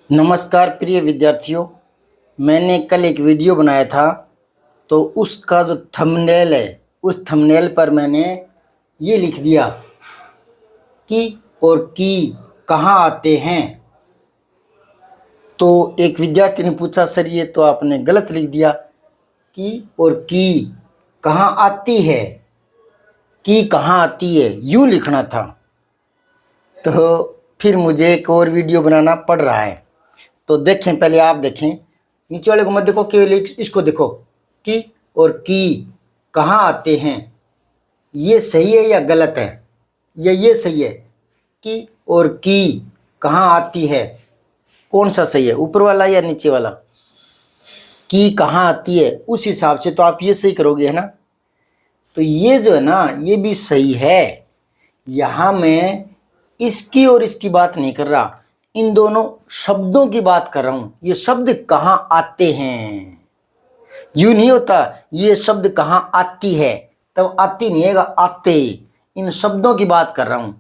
नमस्कार प्रिय विद्यार्थियों। मैंने कल एक वीडियो बनाया था, तो उसका जो थंबनेल है उस थंबनेल पर मैंने ये लिख दिया कि और की कहाँ आते हैं। तो एक विद्यार्थी ने पूछा, सर ये तो आपने गलत लिख दिया, कि और की कहाँ आती है, की कहाँ आती है यूँ लिखना था। तो फिर मुझे एक और वीडियो बनाना पड़ रहा है। तो देखें, पहले आप देखें, नीचे वाले को मत देखो, केवल इसको देखो कि और की कहाँ आते हैं। ये सही है या गलत है? या ये सही है कि और की कहाँ आती है? कौन सा सही है, ऊपर वाला या नीचे वाला? की कहाँ आती है, उस हिसाब से तो आप ये सही करोगे, है ना। तो ये जो है ना, ये भी सही है। यहाँ मैं इसकी और इसकी बात नहीं कर रहा, इन दोनों शब्दों की बात कर रहा हूं। ये शब्द कहाँ आते हैं, यूं नहीं होता ये शब्द कहाँ आती है, तब आती नहीं है, आते। इन शब्दों की बात कर रहा हूं।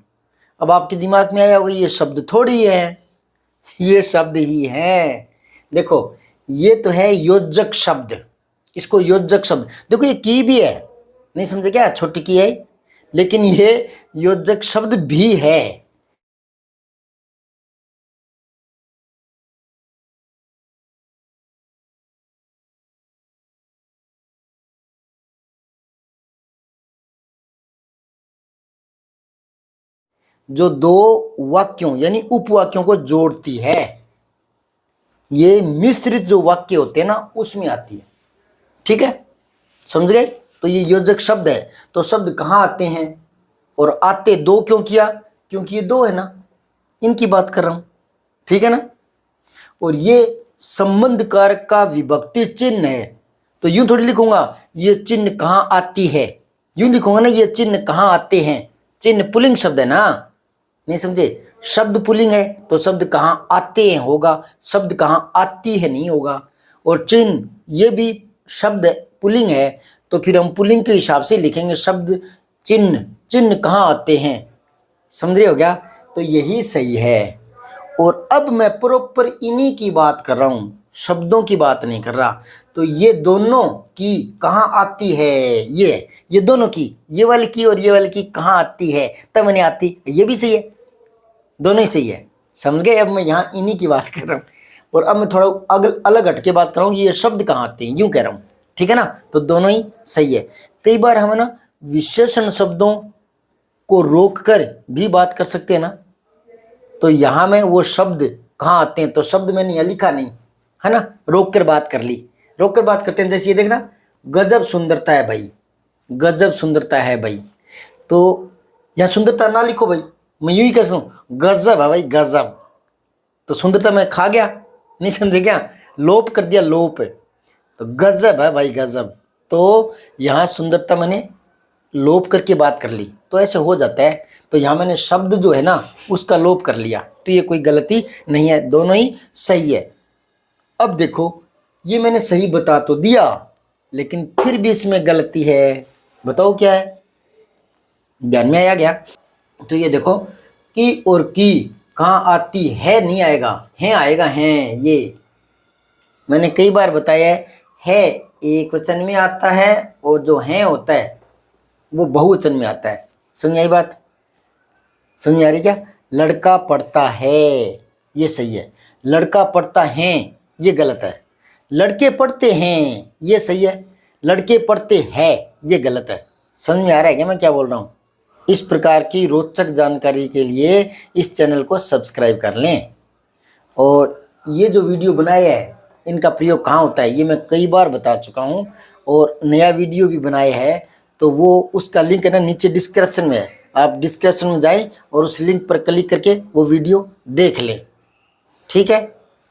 अब आपके दिमाग में आया होगा ये शब्द थोड़ी है, ये शब्द ही है। देखो, ये तो है योजक शब्द, इसको योजक शब्द। देखो ये की भी है, नहीं समझे क्या, छोटी की है, लेकिन ये योजक शब्द भी है। जो दो वाक्यों यानी उपवाक्यों को जोड़ती है, ये मिश्रित जो वाक्य होते हैं ना, उसमें आती है। ठीक है, समझ गए। तो ये योजक शब्द है। तो शब्द कहाँ आते हैं, और आते दो क्यों किया, क्योंकि ये दो है ना, इनकी बात कर रहा हूं। ठीक है ना। और ये संबंध कारक का विभक्ति चिन्ह है। तो यूं थोड़ी लिखूंगा ये चिन्ह कहाँ आती है, यूं लिखूंगा ना ये चिन्ह कहाँ आते हैं। चिन्ह पुल्लिंग शब्द है ना, नहीं समझे। शब्द पुल्लिंग है तो शब्द कहाँ आते हैं होगा, शब्द कहाँ आती है नहीं होगा। और चिन्ह ये भी शब्द पुल्लिंग है, तो फिर हम पुल्लिंग के हिसाब से लिखेंगे शब्द चिन्ह, चिन्ह कहाँ आते हैं। समझ रहे हो क्या। तो यही सही है। और अब मैं प्रॉपर इन्हीं की बात कर रहा हूं, शब्दों की बात नहीं कर रहा। तो ये दोनों की कहाँ आती है, ये दोनों की, ये वाली की और ये वाली की कहाँ आती है, तब नहीं आती, ये भी सही है, दोनों ही सही है। समझ गए। अब मैं यहाँ इन्हीं की बात कर रहा हूँ, और अब मैं थोड़ा अलग हट के बात कर रहा हूँ, ये शब्द कहाँ आते हैं यूं कह रहा हूँ। ठीक है ना। तो दोनों ही सही है। कई बार हम ना विशेषण शब्दों को रोक कर भी बात कर सकते हैं ना। तो यहां में वो शब्द कहाँ आते हैं, तो शब्द मैंने यहाँ लिखा नहीं है ना, रोक कर बात कर ली। रोक कर बात करते हैं, जैसे ये देखना, गजब सुंदरता है भाई, गजब सुंदरता है भाई। तो यहाँ सुंदरता ना लिखो भाई, मैं यूं ही कह सकता हूँ गजब है भाई, गजब। तो सुंदरता मैं खा गया, नहीं समझे क्या, लोप कर दिया, लोप। तो गजब है भाई, गजब। तो यहाँ सुंदरता मैंने लोप करके बात कर ली, तो ऐसे हो जाता है। तो यहाँ मैंने शब्द जो है ना उसका लोप कर लिया, तो ये कोई गलती नहीं है, दोनों ही सही है। अब देखो, ये मैंने सही बता तो दिया, लेकिन फिर भी इसमें गलती है। बताओ क्या है, ध्यान में आया गया। तो ये देखो, की और की कहाँ आती है नहीं आएगा, है आएगा, है। ये मैंने कई बार बताया है एक वचन में आता है, और जो है होता है वो बहुवचन में आता है। समझ आई बात, समझ आ रही क्या। लड़का पढ़ता है, ये सही है। लड़का पढ़ता है, ये गलत है। लड़के पढ़ते हैं, ये सही है। लड़के पढ़ते हैं, ये गलत है। समझ में आ रहा है क्या मैं क्या बोल रहा हूँ। इस प्रकार की रोचक जानकारी के लिए इस चैनल को सब्सक्राइब कर लें। और ये जो वीडियो बनाया है इनका प्रयोग कहाँ होता है, ये मैं कई बार बता चुका हूँ, और नया वीडियो भी बनाया है। तो वो उसका लिंक है ना नीचे डिस्क्रिप्शन में है, आप डिस्क्रिप्शन में जाएं और उस लिंक पर क्लिक करके वो वीडियो देख लें। ठीक है।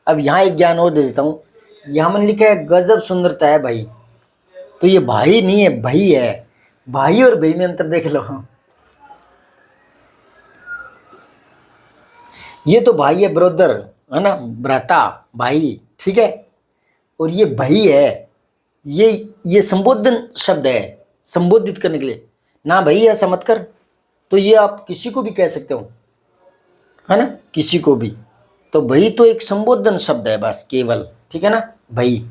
अब यहाँ एक ज्ञान और दे देता हूँ। यहाँ मैंने लिखा है गजब सुंदरता है भाई, तो ये भाई नहीं है, भाई है। भाई और भाई में अंतर देख लो। ये तो भाई है, ब्रदर है ना, भ्राता भाई। ठीक है। और ये भाई है, ये संबोधन शब्द है, संबोधित करने के लिए। ना भाई ऐसा मत कर, तो ये आप किसी को भी कह सकते हो, है ना, किसी को भी। तो भाई तो एक संबोधन शब्द है बस केवल, ठीक है ना भाई।